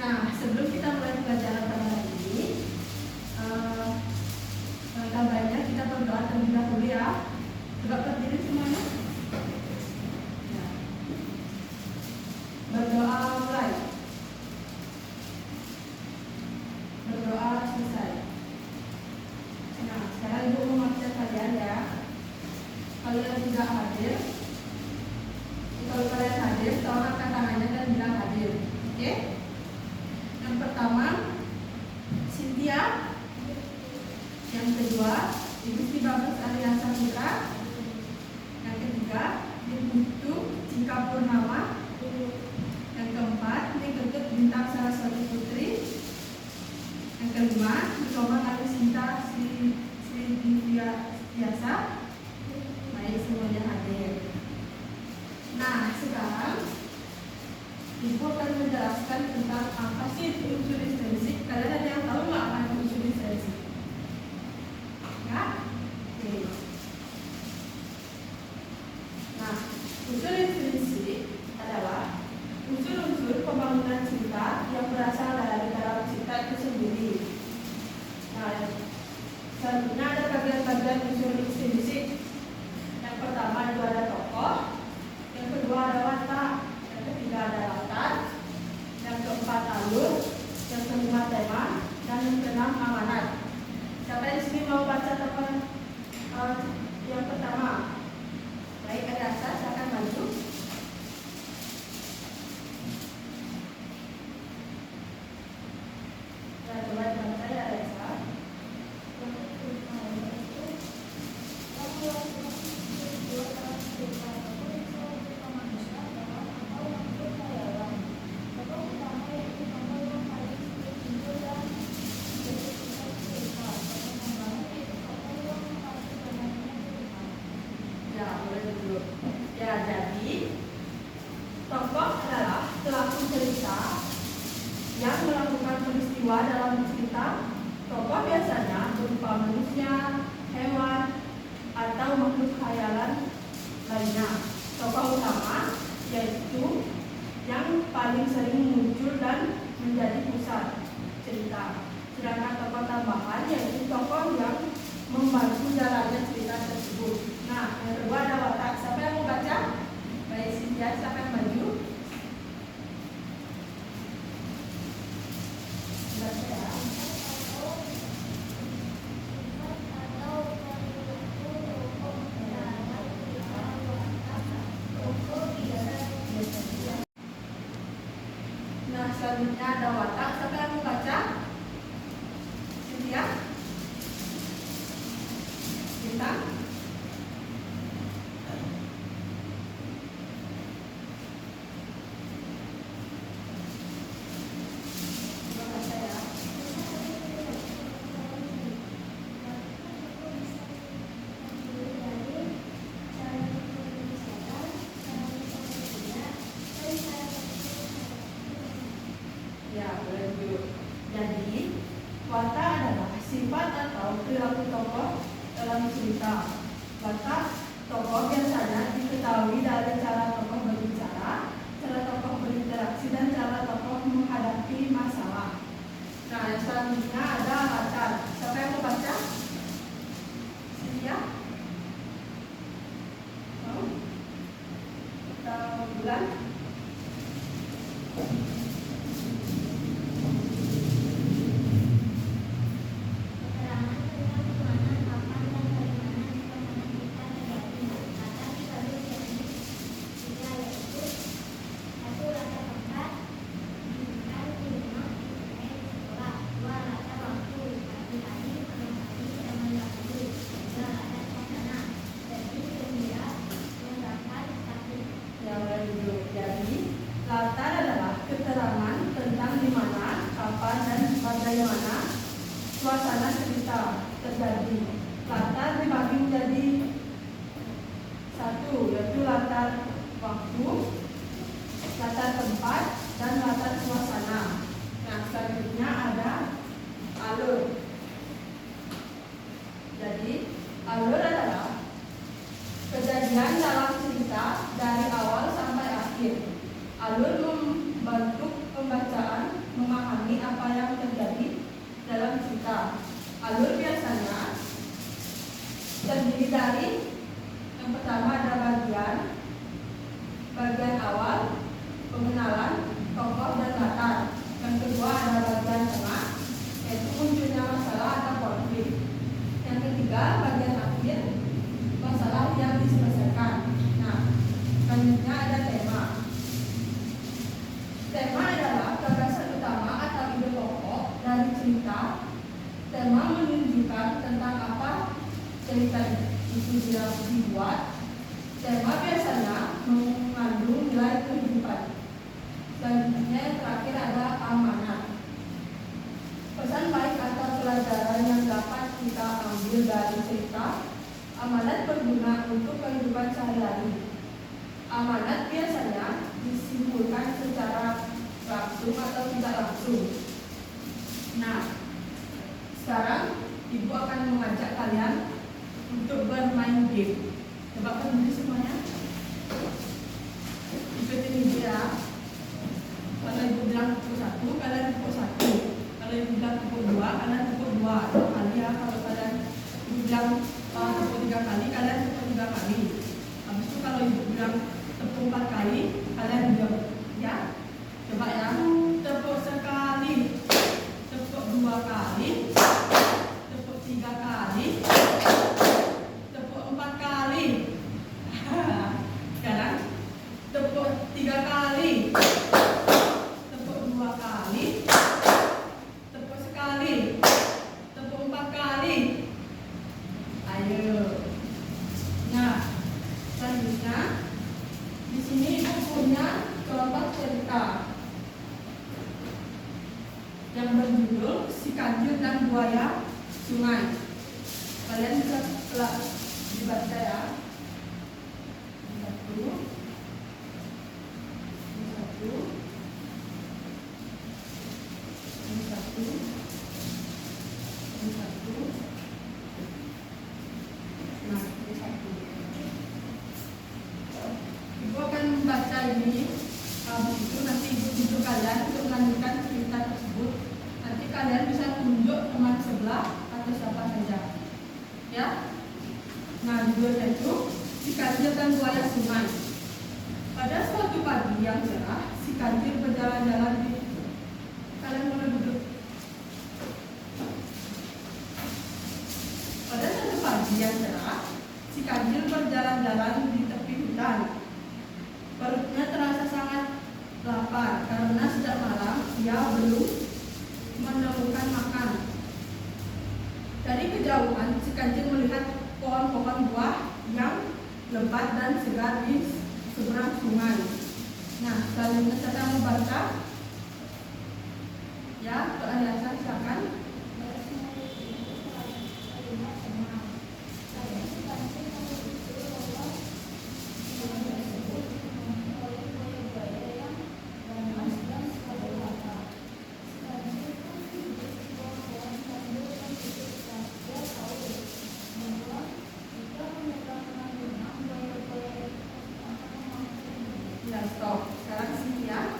Nah, sebelum kita mulai pelajaran pada hari ini, gambarnya kita berdoa terlebih dahulu ya. Coba berdiri semuanya. Ya. Berdoa mulai. Berdoa selesai. Nah, sekarang Ibu mau mengajak kalian ya. Kalian tidak hadir. Kalau kalian hadir, tolong angkat tangannya dan bilang hadir. Oke? Yang pertama, Cynthia. Yang kedua, Ibu Sri Bagus Arya Saputra. Yang ketiga, Ibu Cika Purnama. Yang keempat, Ketut Bintang Saraswati Putri. Yang kelima, Nikoman Alisinta Sri Divya Biasa. Baik, semuanya hadir. Nah, sekarang Ibu akan menjelaskan tentang apa sih unsur intrinsik. Kalian ada yang tahu nggak apa itu unsur intrinsik? Ya? Oke. Nah, unsur intrinsik adalah unsur-unsur pembangunan cerita yang berasal dari dalam cerita itu sendiri. Nah, selanjutnya ada bagian-bagian unsur intrinsik. Yang pertama itu ada tokoh, yang kedua ada watak, yang ketiga ada latar, yang keempat alur, yang kelima tema, dan yang keenam amanat. Siapa di sini mau baca tokoh yang pertama? Baik, ada Asa, silakan maju. Ya, coba dibaca ya, Asa. Ya, jadi tokoh adalah pelaku cerita yang melakukan peristiwa dalam cerita. Tokoh biasanya berupa manusia, hewan, atau makhluk khayalan lainnya. Tokoh utama yaitu yang paling sering muncul dan menjadi pusat cerita. Sedangkan tokoh tambahan yaitu tokoh yang membantu jalannya cerita tersebut. Nah, yang kedua ada watak. Siapa yang mau baca? Baik, Cynthia, siapa yang maju? Baca ya. Nah, selanjutnya ada watak. Siapa yang mau baca? Cynthia? Bintang? Ya, boleh dulu. Jadi, watak adalah sifat atau perilaku tokoh dalam cerita. Watak tokoh biasanya diketahui dari cara tokoh berbicara, cara tokoh berinteraksi, dan cara tokoh menghadapi masalah. Nah, yang selanjutnya ada latar. Siapa yang mau baca? Cynthia? Mau? Atau Bulan? Jadi, latar adalah keterangan tentang di mana, kapan, dan bagaimana suasana cerita terjadi. Latar dibagi menjadi satu, yaitu latar waktu, latar tempat, dan latar suasana. Nah, selanjutnya ada alur. Jadi, alur adalah kejadian dalam cerita dari awal sampai akhir. Alur membantu pembacaan tinggal bagian akhir masalah yang diselesaikan. Nah, selanjutnya ada tema. Tema adalah gagasan utama atau ide pokok dari cerita. Tema menunjukkan tentang apa cerita itu dibuat. Tema biasanya mengandung nilai kehidupan. Selanjutnya yang terakhir ada amanat. Pesan baik atau pelajaran yang dapat kita ambil dari cerita. Amanat berguna untuk kehidupan sehari-hari. Amanat biasanya disimpulkan secara langsung atau tidak langsung. Nah, sekarang Ibu akan mengajak kalian untuk bermain game. Coba berdiri semuanya. Ikutin Ibu ya. Kalau Ibu bilang pukul 1, kalian pukul 1. Kalau Ibu bilang pukul 2, kalian pukul 2 kali ya. Kalau kalian Ibu bilang tepuk 3 kali, kalian tepuk 3 kali. Habis itu kalau Ibu bilang tepuk 4 kali, kalian diam ya. Coba ya. Tepuk sekali, tepuk 2 kali, tepuk 3 kali, tepuk 4 kali. Sekarang tepuk 3 kali, tepuk 2 kali, tepuk sekali, tepuk 4 kali. Ayo. Nah, selanjutnya di sini Ibu punya contoh cerita yang berjudul Si Kancil dan Buaya Sungai. Kalian bisa dibaca ya. Satu. Nah, ini satu. Ibu akan membaca ini. Habis itu nanti Ibu tunjuk kalian untuk melanjutkan cerita tersebut. Nanti kalian bisa tunjuk teman sebelah atau siapa saja. Ya. Nah, judulnya itu Si Kancil dan Buaya Sungai. Pada suatu pagi yang cerah, si kancil berjalan-jalan di... Kalian boleh duduk. Pada suatu pagi yang cerah, si kancil berjalan-jalan di tepi hutan. Perutnya terasa sangat lapar karena sejak malam ia belum menemukan makan. Dari kejauhan, si kancil melihat pohon-pohon buah yang lebat dan segar di seberang sungai. Nah, selanjutnya saya mau baca. Ya, Pak Aliasa silakan. Ya, stop. Sekarang sini ya.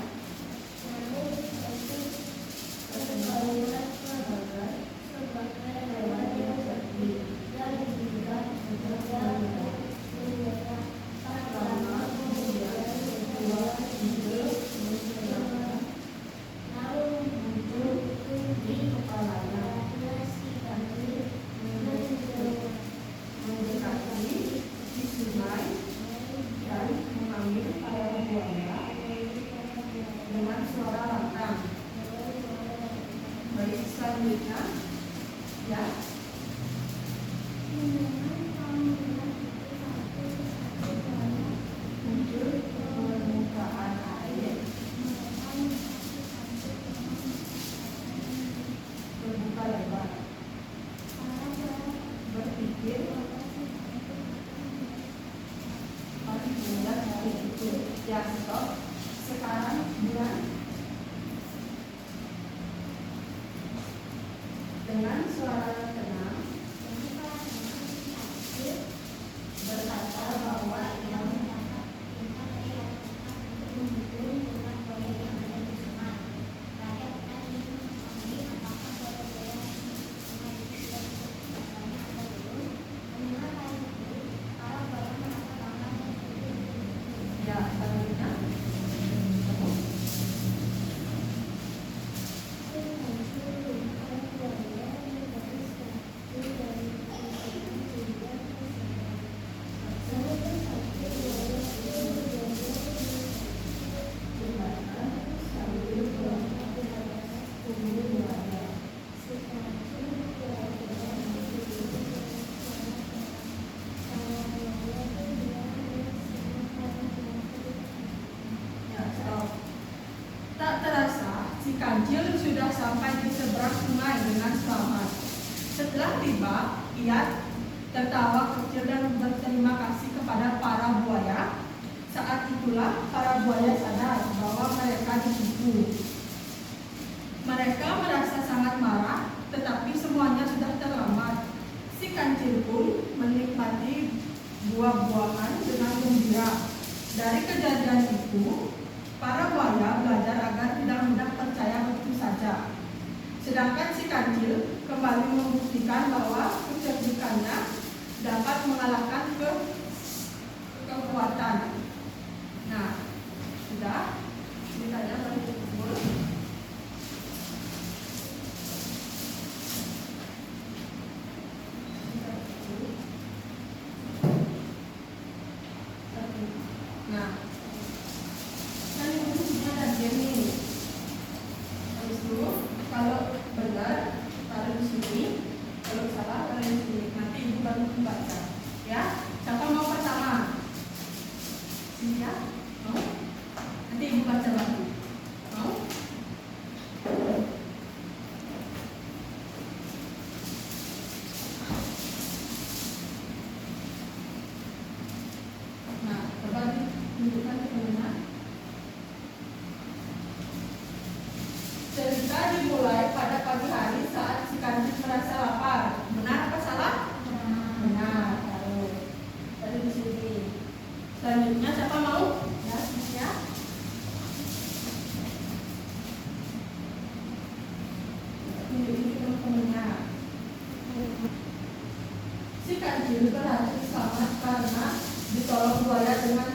Dengan suara lantang. Baik, selanjutnya ya. Muncul permukaan air. Terbuka lebar. Berpikir harus melihat hari itu. Ya, stop. Sekarang bulan dengan suara tenang berkata bahwa yang ya, selanjutnya si kancil sudah sampai di seberang sungai dengan selamat. Setelah tiba, ia tertawa kecil dan berterima kasih kepada para buaya. Saat itulah para buaya sadar bahwa mereka ditipu. Mereka merasa sangat marah, tetapi semuanya sudah terlambat. Si kancil pun menikmati buah-buahan dengan gembira. Dari kejadian itu, para buaya belajar agar tidak mudah percaya begitu saja. Sedangkan si kancil kembali membuktikan bahwa kecerdikannya dapat mengalahkan kekuatan. Nah, sudah ceritanya baru dikumpul. Nah, kan ini sudah ada game. Habis itu kalau benar taruh di sini, kalau salah taruh di sini. Nanti ibu baru membaca. Ya, siapa mau pertama? Sini ya. Mau? Nanti ibu baca lagi. Mau? Nah, coba tunjukkan ke mana. Cerita dimulai pada pagi hari saat si kancil merasa lapar. Benar apa salah? Benar. Taruh di sini. Selanjutnya siapa mau? Ya, ya. Tunjukin teman-temannya. Si kancil berhasil selamat karena ditolong buaya dengan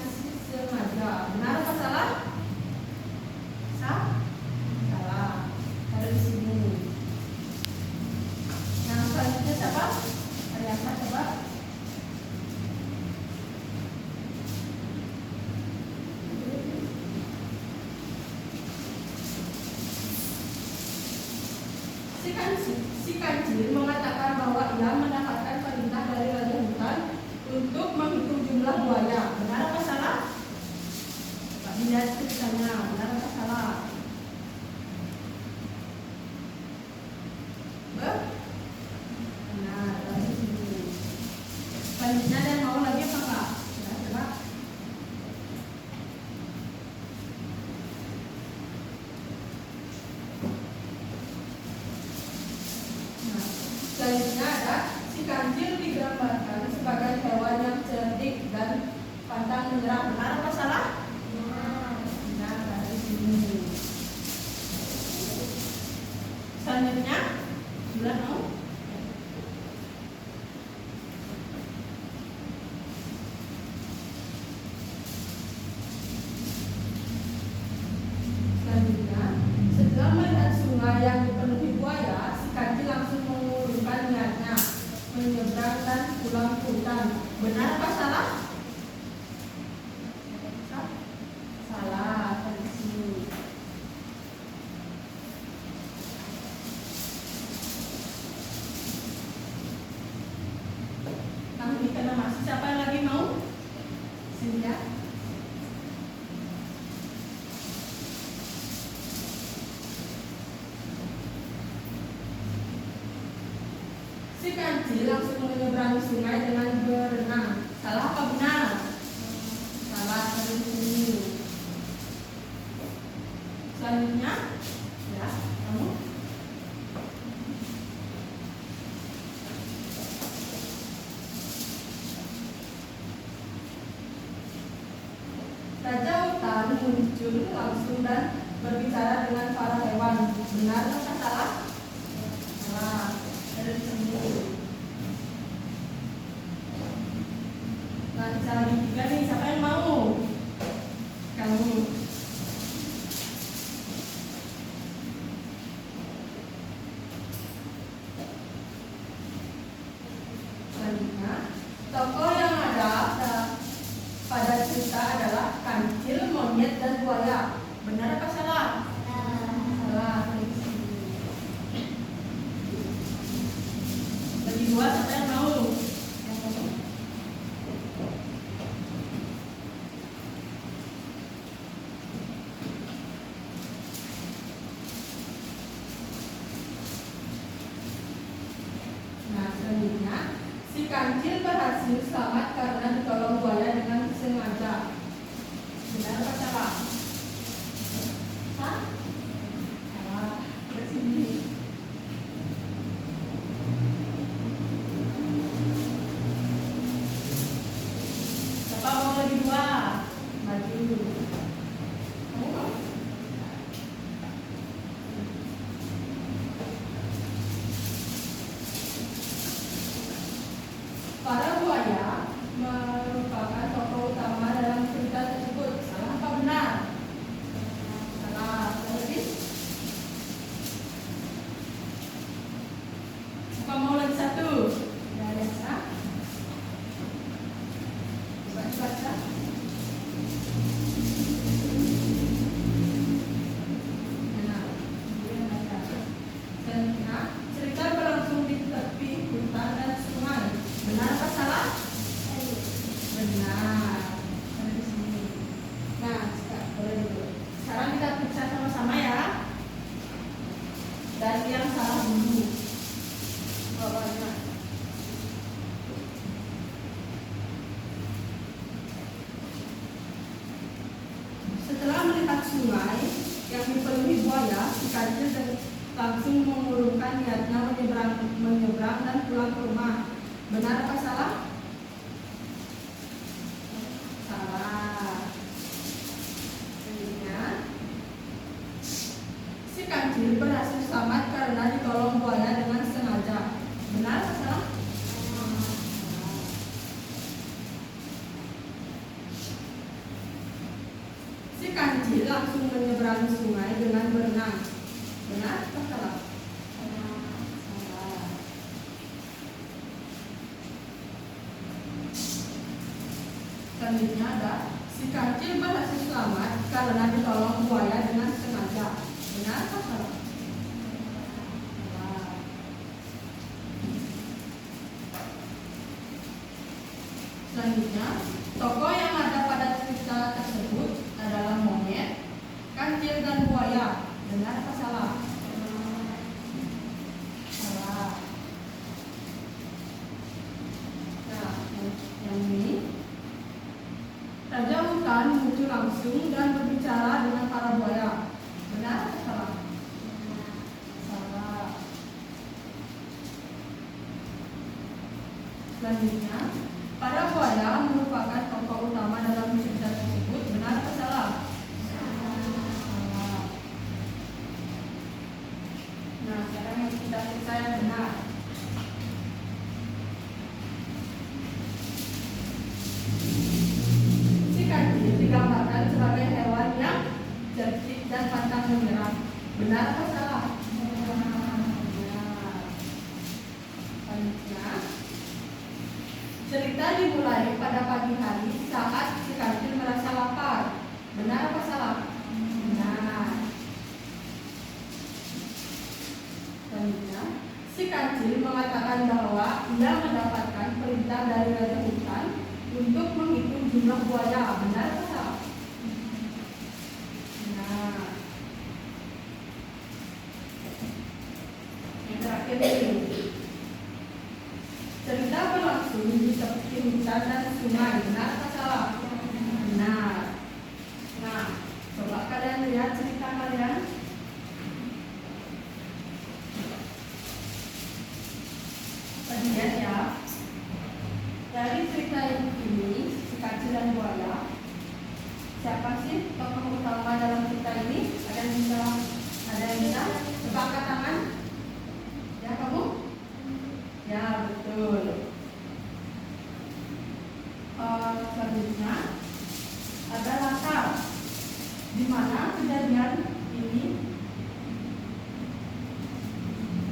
sengaja. Benar apa salah? Salah. Taruh di sini. Yang selanjutnya siapa? Ariana, coba. Si kancil mengatakan bahwa ia mendapatkan perintah dari raja hutan untuk menghitung jumlah buaya. Benar apa salah? Pak lihat ceritanya. Benar apa salah? Benar. Dari sini. Selanjutnya ada yang mau lagi apa enggak? Ya, coba. Selanjutnya ada si kancil digambarkan sebagai hewan yang cerdik dan pantang menyerah. Benar apa salah? Benar. Dari sini. Selanjutnya, sudah mau? Selanjutnya, setelah melihat sungai yang dipenuhi buaya, si kancil langsung mengurungkan niatnya menyeberang dan pulang ke hutan. Benar apa salah? Salah. Dari sini. Nah, ini karena masih siapa yang lagi mau? Sini ya. Si kancil langsung menyeberangi sungai dengan berenang. Salah apa benar? Salah. Dari sini. Selanjutnya, ya, kamu. Raja hutan muncul langsung dan berbicara dengan para hewan. Benar atau salah? Salah. Dari sini. Nah, cara ketiga nih, siapa yang mau? Kamu. Selanjutnya, tokoh yang ada pada cerita adalah monyet dan buaya. Benar apa salah? Salah. Dari sini. Selanjutnya, si kancil berhasil selamat karena ditolong buaya dengan sengaja. Benar apa salah? Hah? Salah. Bersini. Siapa mau lagi dua? Maju. Kamu mau? Para buaya merupakan tokoh utama dalam cerita tersebut. Salah apa benar? Salah. Lagi? Siapa mau lagi satu? Ada yang salah? Baca. Nah, cerita berlangsung di tepi hutan dan sungai. Benar apa salah? Benar. Ada di sini. Nah, boleh dulu. Sekarang kita periksa sama-sama ya. Dan yang salah dulu. Bawahnya. Setelah melihat sungai yang dipenuhi buaya, si kancil langsung mengurungkan niatnya menyeberang dan pulang ke rumah. Benar apa salah? Salah. Selanjutnya, si kancil berhasil selamat karena ditolong buaya dengan sengaja. Benar apa salah? Si kancil langsung menyeberangi sungai dengan berenang. Benar atau salah? Salah. Selanjutnya ada si kancil berhasil selamat karena ditolong buaya dengan sengaja. Benar atau salah? Salah. Selanjutnya, tokoh yang ada pada cerita tersebut adalah monyet, kancil, dan buaya. Benar atau salah? Salah. Nah, yang ini, raja hutan muncul langsung dan berbicara dengan para buaya. Benar atau salah? Salah. Selanjutnya, para buaya merupakan tokoh utama dalam cerita tersebut. Benar atau salah? Salah. Nah, sekarang yang kita periksa yang benar. Si kancil digambarkan sebagai hewan yang cerdik dan pantang menyerah. Benar atau salah? Benar. Selanjutnya, cerita dimulai pada pagi hari saat si kancil merasa lapar. Benar apa salah? Benar. Selanjutnya, si kancil mengatakan bahwa ia mendapatkan perintah dari raja hutan untuk menghitung jumlah buaya. Benar atau salah? Benar. Yang terakhir ini, cerita berlangsung di tepi hutan dan sungai. Benar atau salah? Benar. Nah, coba kalian lihat cerita kalian. Lihat ya. Dari cerita ini, si kancil dan buaya, siapa sih tokoh utama dalam cerita ini? Ada yang bisa? Coba angkat tangan. Ya, kamu? Ya, betul. Selanjutnya ada latar di mana kejadian ini.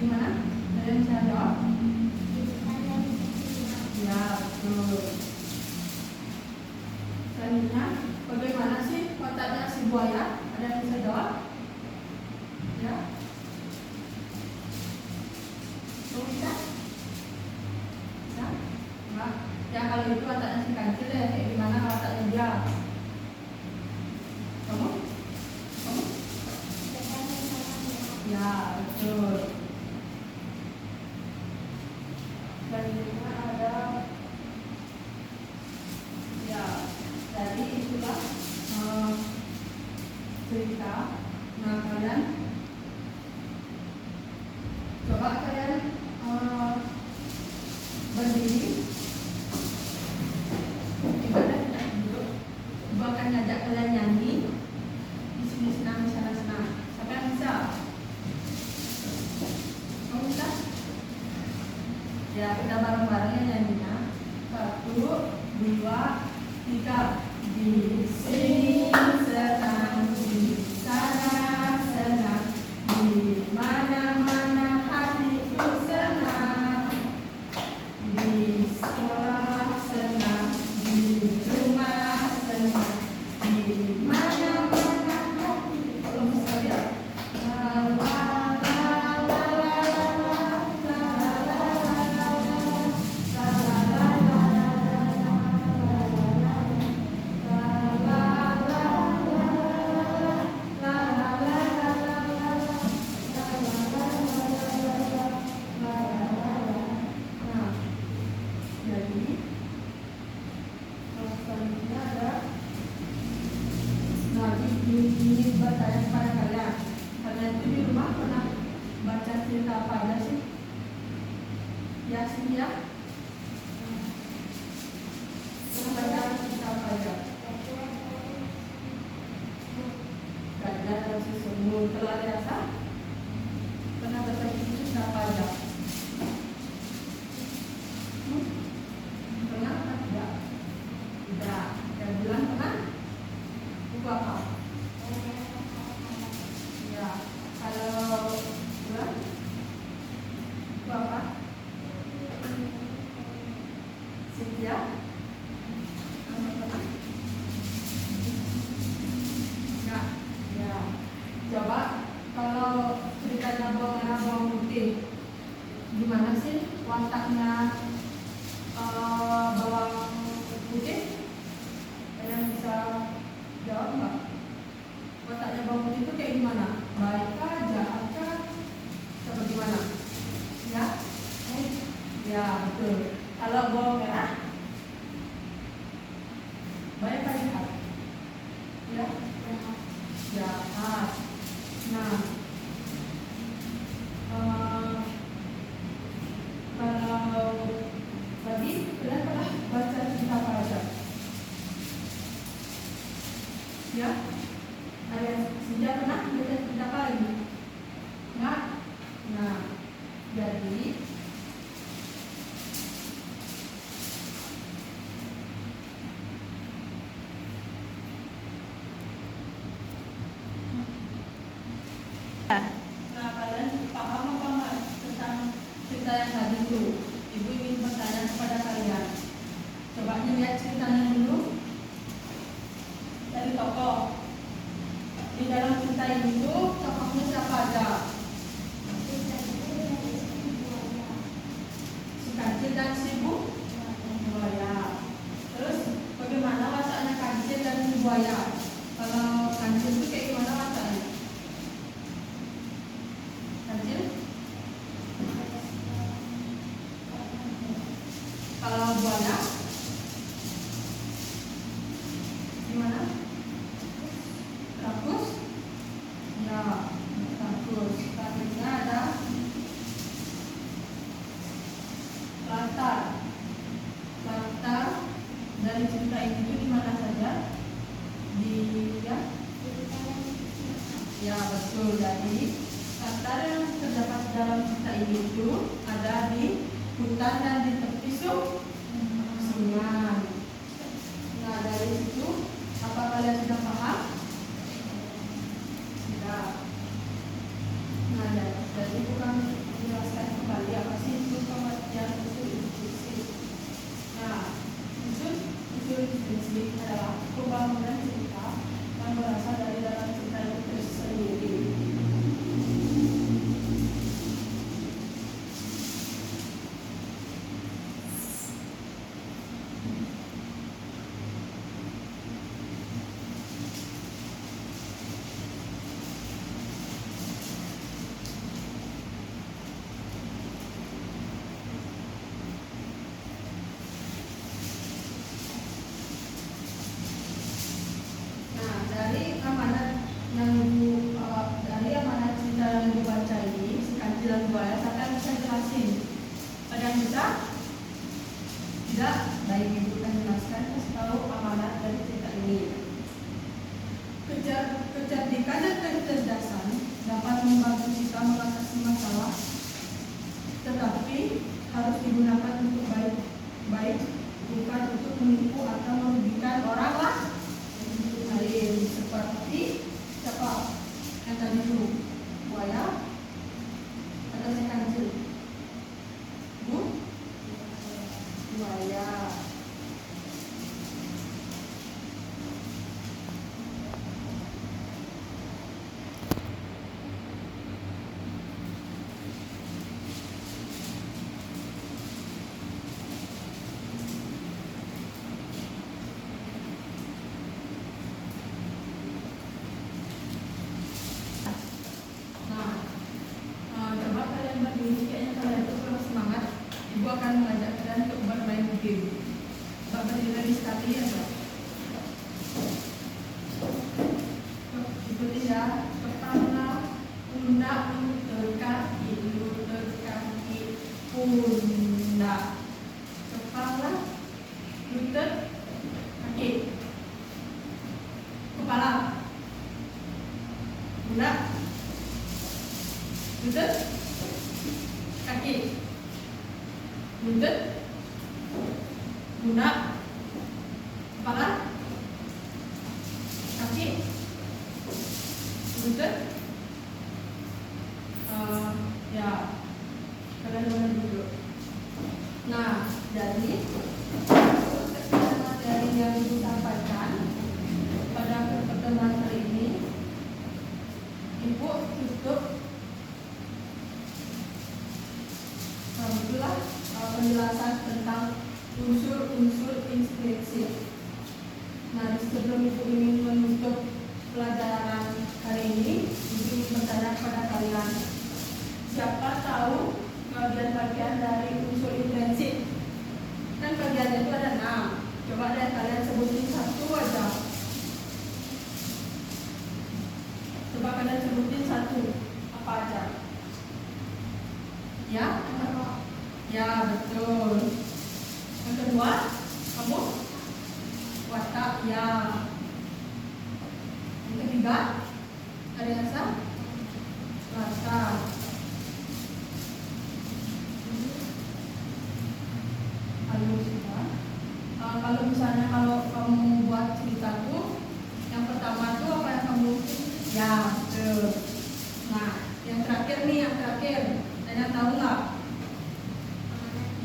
Di mana? Ada yang bisa jawab? Ya, betul. Selanjutnya, bagaimana sih wataknya si buaya? Ada yang bisa jawab? Ya. Bisa? Bisa? Enggak. Ya, kalau itu wataknya si kancil ya, kayak gimana wataknya dia? Kamu? Kamu? Ya, betul. dan di tengah ada ya. Jadi itulah cerita. Nah, kalian coba berdiri. Gimana kita duduk? Ibu akan ngajak kalian nyanyi. Di sini senang, di sana senang. Siapa yang bisa? Kamu bisa? Ya, kita bareng-bareng ya nyanyinya. 1, 2, 3. Di sini senang, di sana senang, di mana-mana hatiku senang. Di sekolah senang, di rumah senang, di mana-mana hatiku. Belum bisa ya? La la la la ini bertanya kepada kalian. Kalian itu di rumah pernah baca cerita apa aja sih? Ya sih ya. Pernah baca cerita apa aja? Gajah dan si semut. Kalau ada rasa? Pernah baca cerita apa aja? Pernah apa tidak? Tidak. Yang bilang pernah? Buku apa? Ya, kalau bulan itu apa? Cynthia? Enggak. Ya. Coba kalau ceritanya bawang merah bawang putih, gimana sih wataknya bawang putih? Kalian bisa jawab nggak? Wataknya bawang putih itu kayak gimana? Baikkah, jahatkah, atau gimana? Ya? Ya, betul. Kalau bawang merah, baik apa jahat? Ya? Jahat. Nah, kalau tadi kalian pernah baca cerita apa aja? Ya? Ada sudah pernah baca cerita apa lagi? Enggak? Nah, jadi nah, kalian paham apa enggak tentang cerita yang tadi itu? Ibu ingin bertanya kepada kalian. Coba lihat ceritanya dulu dari tokoh. Di dalam cerita ini tuh tokohnya siapa aja? Si kancil dan si buaya. Terus bagaimana wataknya kancil dan si buaya? Kalau kancil itu kayak gimana wataknya? Kancil? Kalau buaya? Gimana? Rakus? Ya, rakus. Tadinya ada latar dari cerita ini itu di mana saja? Di ya betul. Jadi latar yang terdapat dalam cerita ini itu ada di hutan dan di tepi sungai. Nah, dari situ apa kalian sudah paham? Sudah. Nah, jadi bukan menjelaskan kembali apa sih itu pengertian usul intuisi. Nah, usul intuisi adalah pembangunan cerita yang berasal dari dalam cerita itu sendiri. ya, siapa yang bisa jelasin? Ada yang bisa? Tidak? Baik, Ibu akan jelaskan, kasih tahu amanat dari cerita ini. Kecerdikan dan kecerdasan dapat membantu kita mengatasi masalah, tetapi harus digunakan untuk baik, bukan untuk menipu atau merugikan orang lain. Seperti siapa yang tadi dulu? Buaya atau si kancil? Buaya. Coba kalian berdiri, kayaknya kalian tuh kurang semangat. Ibu akan mengajak kalian untuk bermain game. Coba berdiri lagi sekali ya, Mbak. Ikuti ya. Pertama, pundak, lutut, kaki, pundak, kepala, lutut, kaki, kepala, pundak, lutut, kaki, lutut, pundak, kepala, kaki, lutut. Ya, kalian boleh duduk. Nah, jadi materi yang disampaikan pada pertemuan hari ini, Ibu tutup itulah penjelasan tentang unsur-unsur inskripsi. Nah, sebelum Ibu ingin menutup pelajaran hari ini, Ibu ingin bertanya kepada kalian, siapa tahu bagian-bagian dari unsur intrinsik? Kan bagiannya itu ada 6. Coba deh kalian sebutin satu aja. Coba kalian sebutin satu. Apa aja? Ya? Ya, betul. Yang kedua, kamu? Watak, ya. Yang ketiga, ada yang sah? Rasa. Kalau misalnya kalau kamu buat cerita tuh, yang pertama tuh apa yang kamu? Ya, betul. Nah, yang terakhir nih, ada yang tahu nggak?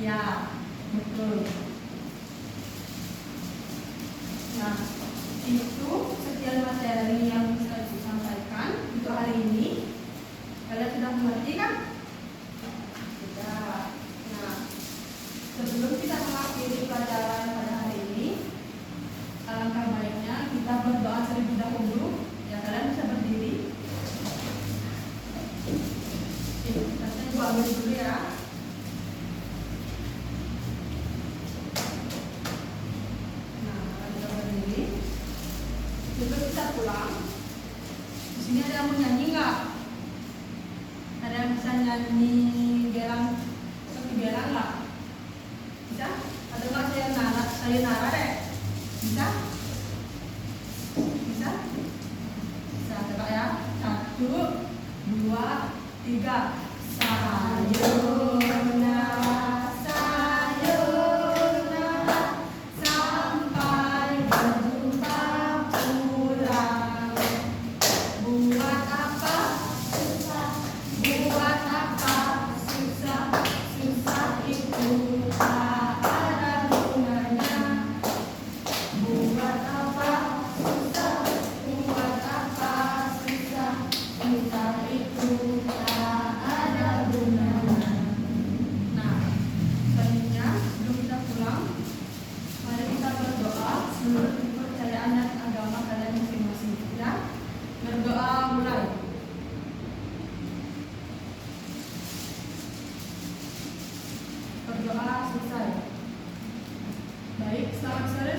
Ya, betul. Nah, itu sekian materi yang bisa disampaikan untuk hari ini. Kalian sudah mengerti kan? Sudah. Nah, sebelum kita mengakhiri pelajaran pada hari ini, alangkah baiknya kita berdoa terlebih dahulu. Ya, kalian bisa berdiri. Saya Ibu ambil dulu ya. Nah, kalian bisa berdiri. Sebelum kita pulang, di sini ada yang mau nyanyi nggak? Ada yang bisa nyanyi gelang, seperti gelang nggak? Bisa? Ada nggak sayonara deh? Bisa? Bisa? Bisa, coba ya. 1, 2, 3. Sayonara, sayonara, sampai berjumpa pulang. Buat apa susah? Buat apa susah? Susah itu tak ada gunanya. Buat apa susah? Buat apa susah? Susah itu tak ada gunanya. Nah, selanjutnya sebelum kita pulang, mari kita berdoa menurut kepercayaan dan agama kalian masing-masing. Ya, berdoa mulai. Berdoa selesai. Baik, selamat sore